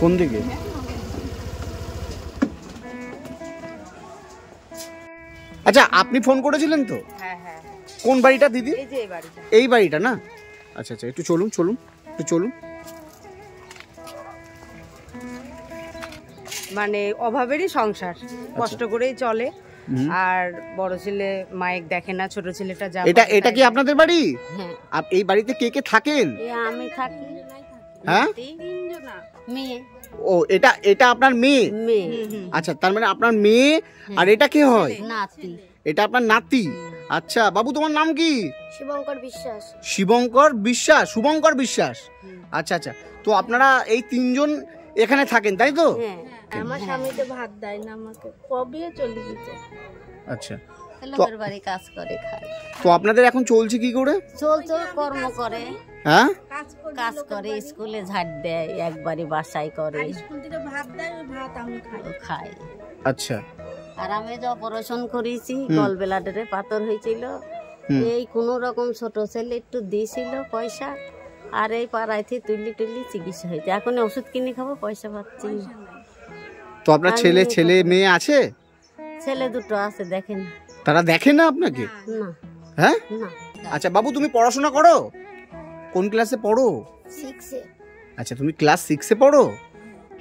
কোন দিকে? আচ্ছা, আপনি ফোন করেছিলেন তো? হ্যাঁ হ্যাঁ। কোন বাড়িটা দিদি? এই যে এই বাড়িটা। এই বাড়িটা না? আচ্ছা আচ্ছা, একটু চলুন চলুন, একটু চলুন। মানে অভাবেরই সংসার, কষ্ট করেই চলে। আর বড় ছেলে মাইক দেখে না, ছোট ছেলেটা যা। এটা কি আপনাদের বাড়ি? হ্যাঁ। এই বাড়িতে কে কে থাকেন? আমি থাকি। হ্যাঁ, তিনজনা মেয়ে। ও, এটা আপনার মেয়ে? মেয়ে। আচ্ছা, তার মানে আপনার মেয়ে। আর এটা কে হয়? নাতি। এটা আপনার নাতি। আচ্ছা বাবু, তোমার নাম কি? শুভঙ্কর বিশ্বাস। শুভঙ্কর বিশ্বাস, শুভঙ্কর বিশ্বাস। আচ্ছা আচ্ছা, তো আপনারা এই তিনজন এখানে থাকেন, তাই তো? আমার স্বামী তো ভাত দেয় না আমাকে, কবে চলে গেছে। আচ্ছা, লোকের বাড়ি কাজ করে খায়। তো আপনাদের এখন চলছে কি করে? চলছে কর্ম করে। হ্যাঁ, কাজ করে, স্কুলে ঝাড় দেয়, একবারই বাসায় করে। স্কুল থেকে ভাত দেয়, ওই ভাত আমি খাই। আচ্ছা। আর আমি যে অপারেশন করেছি, গল ব্লাডারে পাথর হয়েছিল, এই কোন রকম ছোট ছেলে একটু দিয়েছিল পয়সা, আর এই পাড়াইতে তুলি চিকিৎসা হয়েছে। এখন ওষুধ কিনে খাবো, পয়সা পাচ্ছি না। তো আপনার ছেলে মেয়ে আছে? ছেলে দুটো আছে, দেখেন। তারা দেখে না আপনাকে? না। হ্যাঁ, না। আচ্ছা বাবু, তুমি পড়াশোনা করো? কোন ক্লাসে পড়ো? 6-এ। আচ্ছা, তুমি ক্লাস 6-এ পড়ো?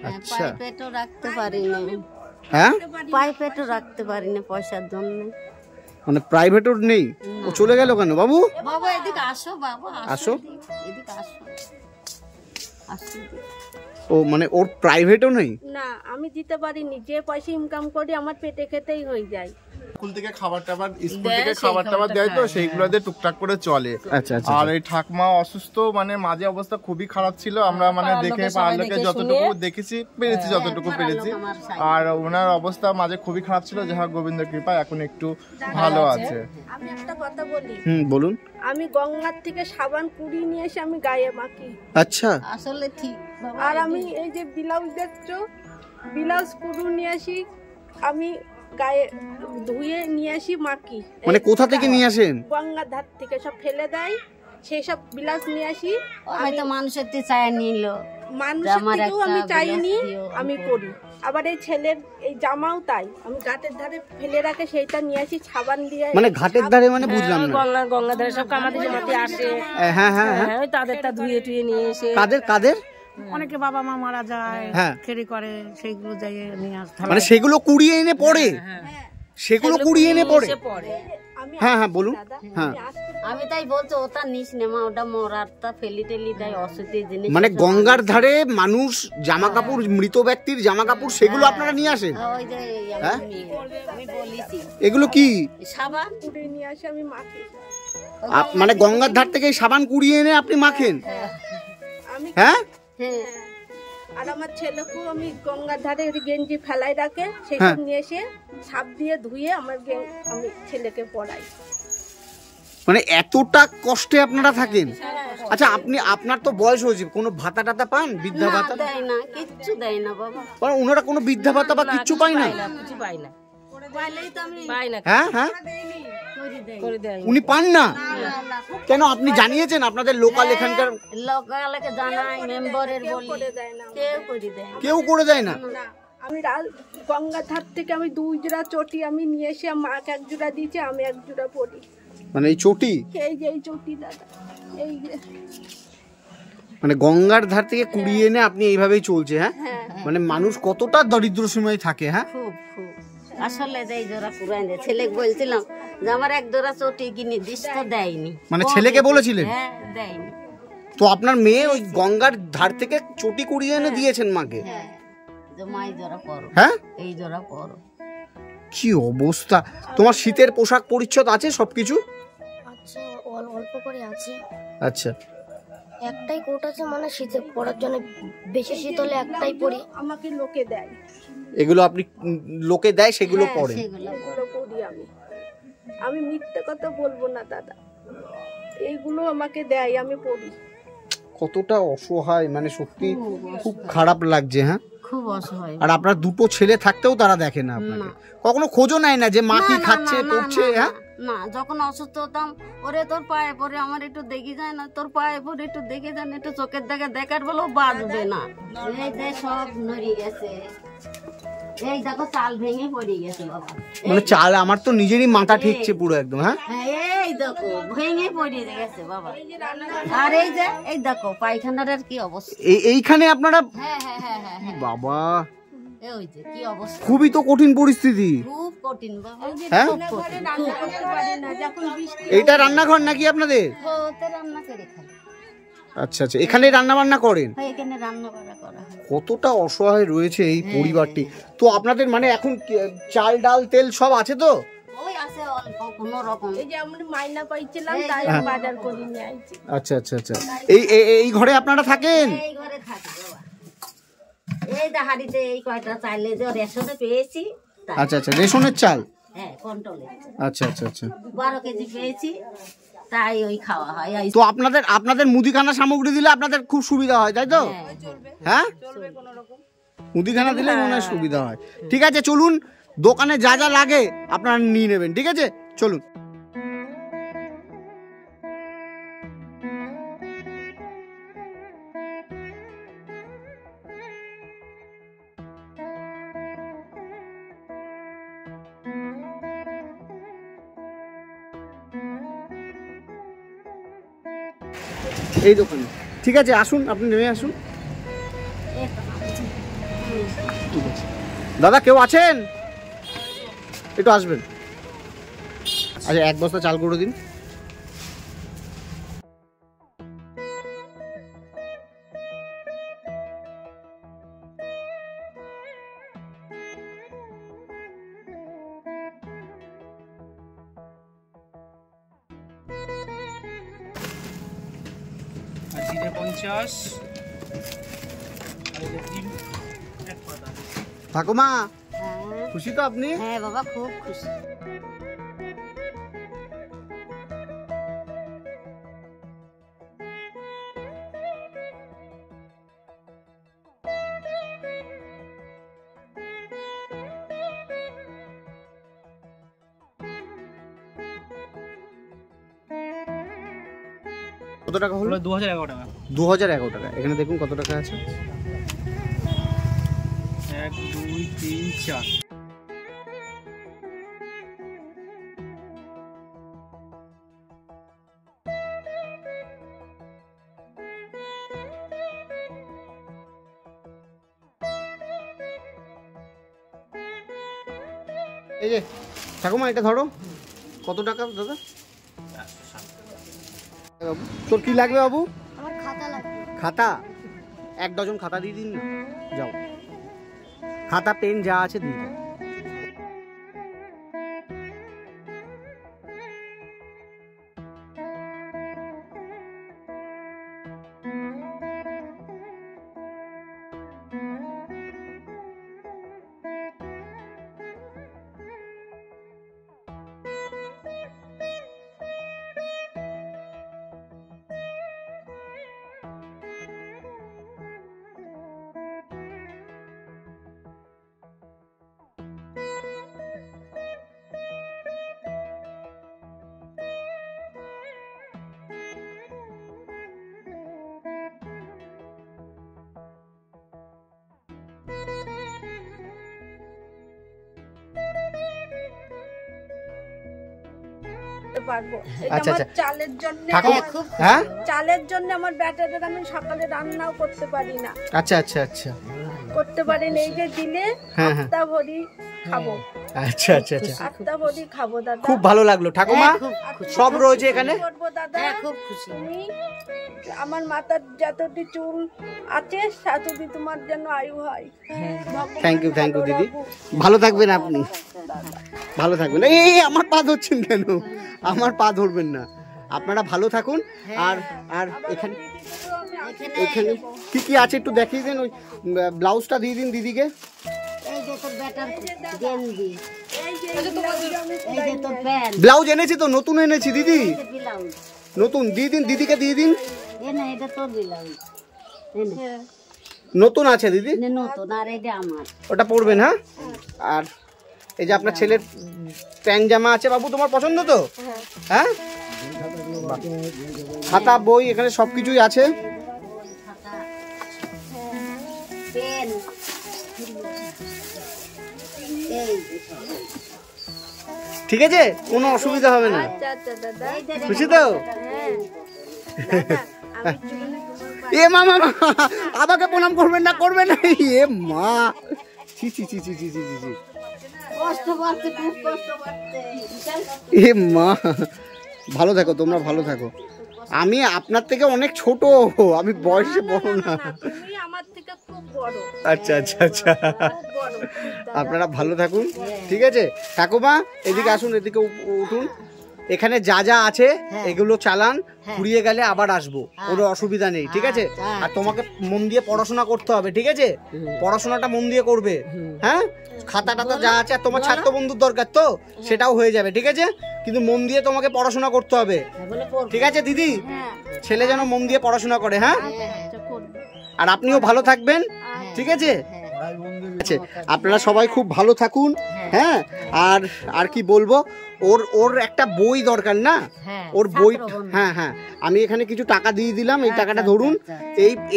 আচ্ছা। পাইপেটও রাখতে পারি না। হ্যাঁ, পাইপেটও রাখতে পারি না পয়সার জন্য। মানে প্রাইভেটও নেই? ও চলে গেল কেন বাবু? বাবা এদিকে আসো, বাবা আসো। এদিকে আসো, আসো। ও মানে ওর প্রাইভেটও নেই? না, আমি দিতে পারিনি, যে পয়সা ইনকাম করি আমার পেটে খেতেই হয়ে যায়। স্কুল থেকে খাবার টাবার দেয়, তো সেইগুলোতে টুকটাক করে চলে। আচ্ছা আচ্ছা। আর এই ঠাকমা অসুস্থ, মানে মাঝে অবস্থা খুবই খারাপ ছিল। আমরা মানে দেখে পাড়ালোকে যতটুকু দেখেছি পেরেছি, যতটুকু পেরেছি। আর ওনার অবস্থা মাঝে খুবই খারাপ ছিল, যাহা গোবিন্দ কৃপা এখন একটু ভালো আছে। আমি একটা কথা বলি। বলুন। আমি গঙ্গার থেকে সাবান কুড়িয়ে নিয়ে এসে আমি গায়ে মাখি। আচ্ছা, আসলে ঠিক। আর আমি এই যে ব্লাউজ দেখছো, ব্লাউজ কুড়িয়ে নিয়ে আসি, আমি গায়ে ধুয়ে নিয়ে আসি মাখি। মানে কোথা থেকে নিয়ে আসেন? গঙ্গার ধার থেকে সব ফেলে দেয়, সেই সব ব্লাউজ নিয়ে আসি। হয়তো মানুষের থেকে চায় নিল, মানুষের থেকেও আমি চাইনি, আমি করি। আবার এই ছেলের এই জামাও তাই, আমি ঘাটের ধারে ফেলে রাখে, সেইটা নিয়ে আসি সাবান দিয়ে। মানে ঘাটের ধারে মানে বুঝলাম না। গঙ্গার ধারে সব কামাতে জমাতে আসে। হ্যাঁ হ্যাঁ হ্যাঁ, ওই তাদেরটা ধুয়ে টুয়ে নিয়ে এসে। কাদের? অনেকে বাবা মা মারা যায়, হ্যাঁ, খেরি করে, সেইগুলো যাই নিয়ে আসতে হয়। মানে সেগুলো কুড়িয়ে এনে পড়ে? সেগুলো কুড়িয়ে এনে পড়ে? হ্যাঁ হ্যাঁ, বলুন। হ্যাঁ, আমি তাই বলছি, ওটা নিস নেমা, ওটা মরারটা ফেলি টেলি দেয়, অসুখের জিনিস। মানে গঙ্গার ধারে মানুষ জামা কাপড়, মৃত ব্যক্তির জামা কাপড়, সেগুলো আপনারা নিয়ে আসেন? ওই যে আমি বলেছি, এগুলো কি সাবান কুড়িয়ে নিয়ে আসি, আমি মাখি। মানে গঙ্গার ধার থেকে সাবান কুড়িয়ে এনে আপনি মাখেন? আমি হ্যাঁ। আর আমার ছেলেকেও আমি গঙ্গার ধারে গেঞ্জি ফেলাই রাখে, সেসব নিয়ে এসে সাপ দিয়ে ধুয়ে আমি ছেলেকে পড়াই। মানে এতটা কষ্টে আপনারা থাকেন? আচ্ছা, আপনার তো বয়স হয়েছে, কোনো ভাতা টাতা পান? বৃদ্ধা ভাতা দেয় না, কিচ্ছু দেয় না বাবা। মানে ওনারা কোনো বৃদ্ধা ভাতা বা কিচ্ছু পায় না? কিছু পাই না, পাইলেই তো আমি পাই না। হ্যাঁ হ্যাঁ, করে দেয়। উনি পান না কেন? আপনি জানিয়েছেন আপনাদের লোকাল এখানকার লোকালকে জানাই, মেম্বারের বলি, কেউ করে দেয় না। কেউ করে দেয় না? না, আমি গঙ্গার ধার থেকে আমি 2 জোড়া চটি আমি নিয়ে এসে মাকে 1 জোড়া দিয়েছে, আমি 1 জোড়া পরি। মানে এই চটি? এই যে এই চটি দাদা, এই যে। মানে গঙ্গার ধার থেকে কুড়িয়ে এনে আপনি এইভাবেই চলছে? হ্যাঁ, মানে মানুষ কতটা দরিদ্র সীমায় থাকে। হ্যাঁ, খুব খুব। আসলে এই জোড়া পুরাই দেয়। ছেলেকে বলছিলাম যে আমার 1 জোড়া চটি কিনে দিস, তো দেয়নি। মানে ছেলেকে বলেছিলেন? হ্যাঁ, দেয়নি। তো আপনার মেয়ে ওই গঙ্গার ধার থেকে চটি কুড়িয়ে এনে দিয়েছেন মাকে? হ্যাঁ, যে মা এই জোড়া পরো। হ্যাঁ, এই জোড়া পরো। কি অবস্থা! তোমার শীতের পোশাক পরিচ্ছদ আছে সবকিছু? আচ্ছা, অল্প করে আছে। আচ্ছা, একটাই কোট আছে, মানে শীতে পরার জন্য, বেশি শীত হলে একটাই পরি। আমাকে লোকে দেয়, এগুলো আপনি লোকে দেয়, সেগুলো পরেন? এগুলো পরি আমি মিথ্যে কথা বলবো না দাদা, এইগুলো আমাকে দেয়, আমি পরি। কতটা অসহায়, মানে সত্যি খুব খারাপ লাগছে। হ্যাঁ, খুব অসহায়। আর আপনার 2টো ছেলে থাকতেও তারা দেখে না আপনাকে? কখনো খোঁজও নেয় না যে মা কি খাচ্ছে পড়ছে? হ্যাঁ, না, যখন অসুস্থ হতাম, ওরে তোর পায়ে পরে আমার একটু দেখে যায় না, তোর পায়ে পরে একটু দেখে যায় না, একটু চোখের দেখে দেখার বলেও বাঁচবে না। এই যে সব নড়ে গেছে, এই দেখো চাল ভেঙে পড়ে গেছে বাবা। মানে চাল আমার তো নিজেরই মাথা ঠিকছে পুরো একদম। হ্যাঁ, এই দেখো ভেঙে পড়ে গেছে বাবা। আর এই দেখো পায়খানার কি অবস্থা। এইখানে আপনারা? হ্যাঁ হ্যাঁ হ্যাঁ হ্যাঁ বাবা, ওই যে কি অবস্থা, খুবই তো কঠিন পরিস্থিতি। খুব কঠিন বাবা। হ্যাঁ, রান্না করতে পারি না যখন বৃষ্টি। এইটা রান্নাঘর নাকি আপনাদের? ওতে রান্না করে খাই। আচ্ছা আচ্ছা, এখানে রান্না বান্না করেন? এখানে রান্না করা হয়। কতটা অসহায় রয়েছে এই পরিবারটি। তো আপনাদের মানে এখন চাল ডাল তেল সব আছে তো? ওই আছে অল্প কোনো রকম। এই যে আমরা মাইনা পাইছিলাম তাই বাজার করে নিয়ে আইছি। আচ্ছা আচ্ছা আচ্ছা, এই ঘরে আপনারা থাকেন? এই ঘরে থাকি বাবা। এই হাড়িতে এই কয়টা চাইলে যে রেশনে পেয়েছি। আচ্ছা আচ্ছা, রেশনের চাল? হ্যাঁ, কন্ট্রোলে। আচ্ছা আচ্ছা আচ্ছা, 12 কেজি পেয়েছি, তাই ওই খাওয়া হয়। তো আপনাদের মুদিখানা সামগ্রী দিলে আপনাদের খুব সুবিধা হয়, তাই তো? হ্যাঁ, মুদিখানা দিলে মনে হয় সুবিধা হয়। ঠিক আছে, চলুন দোকানে যা যা লাগে আপনারা নিয়ে নেবেন। ঠিক আছে, চলুন। এই দোকানে ঠিক আছে, আসুন, আপনি নেমে আসুন। ঠিক আছে দাদা, কেউ আছেন? একটু আসবেন। আচ্ছা, 1 বস্তা চাল করে দিন। জিরে 50। ঠাকুমা, হ্যাঁ খুশি তো আপনি? হ্যাঁ বাবা, খুব খুশি। কত টাকা হলো? 2011 টাকা। 2011 টাকা। এখানে দেখুন কত টাকা আছে। 1 2 3 4। এই যে ঠাকুমা, এটা ধরো। কত টাকা দাদা? তোর কি লাগবে বাবু? আমার খাতা লাগবে। খাতা? 1 ডজন খাতা দিয়ে দিন না। যাও, খাতা পেন যা আছে দিয়ে দাও। পারবো। এটা আচ্ছা, আমার আচ্ছা। চালের জন্য, ঠাকুমা, হ্যাঁ, চালের জন্য আমার ব্যাটাদের আমি সকালে রান্নাও করতে পারি না, আচ্ছা আচ্ছা আচ্ছা, করতে পারি না। এই যে দিলে হ্যাঁ, হ্যাঁ। 8টা ভরি খাবো, আচ্ছা আচ্ছা আচ্ছা, 8টা ভরি খাবো দাদা। খুব ভালো লাগলো ঠাকুমা। সব রয়েছে এখানে। কি করবো দাদা? হ্যাঁ, খুব খুশি। তুমি আমার মাথার যতটি চুল আছে ততটি তোমার জন্য আয়ু হয়। থ্যাংক ইউ দিদি, ভালো থাকবেন আপনি, ভালো থাকবেন। এই আমার পা ধরছেন কেন? আমার পা ধরবেন না, আপনারা ভালো থাকুন। আর আর এখানে এখানে কি কি আছে একটু দেখিয়ে দিন। ওই ব্লাউজটা দিয়ে দিন দিদিকে। এই যে তোর ব্যাটার গেঞ্জি, এই যে তোর প্যান্ট, ব্লাউজ এনেছি তো, নতুন এনেছি দিদি, ব্লাউজ নতুন দিয়ে দিন দিদিকে, দিয়ে দিন। না, এটা তোর ব্লাউজ, নতুন আছে দিদি, নতুন। আর এটা আমার। ওটা পরবেন। হ্যাঁ, আর এই যে আপনার ছেলের প্যান্ট জামা আছে, বাবু তোমার পছন্দ তো? হ্যাঁ, খাতা বই এখানে সব কিছুই আছে। পেন এই ঠিক আছে, কোনো অসুবিধা হবে না। আচ্ছা আচ্ছা দাদা, খুশি তো? হ্যাঁ দাদা, আমি এ মা মা মা, আমাকে প্রণাম করবেন না, করবেন না। এ মা, ছি ছি ছি ছি ছি ছি ছি ছি। কষ্ট পাচ্ছে, খুব কষ্ট পাচ্ছে। এ মা, ভালো থাকো তোমরা, ভালো থাকো। আমি আপনার থেকে অনেক ছোট, আমি বয়সে বড় না। তুমি আমার থেকে খুব বড়, আচ্ছা আচ্ছা আচ্ছা, খুব বড়। আপনারা ভালো থাকুন, ঠিক আছে? ঠাকুমা এদিকে আসুন, এদিকে উঠুন। এখানে যা যা আছে এগুলো চালান, ফুরিয়ে গেলে আবার আসবো, কোনো অসুবিধা নেই, ঠিক আছে? আর তোমাকে মন দিয়ে পড়াশোনা করতে হবে, ঠিক আছে? পড়াশোনাটা মন দিয়ে করবে, হ্যাঁ? খাতা টাতা যা আছে, আর তোমার ছাত্র বন্ধুর দরকার তো, সেটাও হয়ে যাবে, ঠিক আছে? কিন্তু মন দিয়ে তোমাকে পড়াশোনা করতে হবে, ঠিক আছে দিদি? ছেলে যেন মন দিয়ে পড়াশোনা করে, হ্যাঁ? আর আপনিও ভালো থাকবেন, ঠিক আছে? আছে, আপনারা সবাই খুব ভালো থাকুন, হ্যাঁ? আর কি বলবো, ওর একটা বই দরকার না, ওর বই, হ্যাঁ হ্যাঁ, আমি এখানে কিছু টাকা দিয়ে দিলাম, এই টাকাটা ধরুন,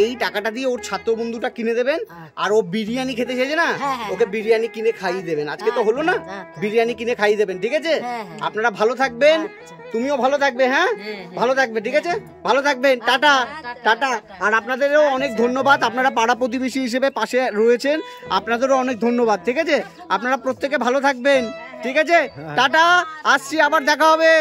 এই টাকাটা দিয়ে ওর ছাত্র বন্ধুটা কিনে দেবেন। আর ও বিরিয়ানি খেতে চেয়েছে না, ওকে বিরিয়ানি কিনে খাইয়ে দেবেন। আজকে তো হলো না, বিরিয়ানি কিনে খাইয়ে দেবেন, ঠিক আছে? আপনারা ভালো থাকবেন, তুমিও ভালো থাকবে, হ্যাঁ? ভালো থাকবে, ঠিক আছে? ভালো থাকবেন, টাটা টাটা। আর আপনাদেরও অনেক ধন্যবাদ, আপনারা পাড়া প্রতিবেশী হিসেবে পাশে রয়েছেন, আপনাদেরও অনেক ধন্যবাদ, ঠিক আছে? আপনারা প্রত্যেকে ভালো থাকবেন, ঠিক আছে? টাটা, আসছি, আবার দেখা হবে।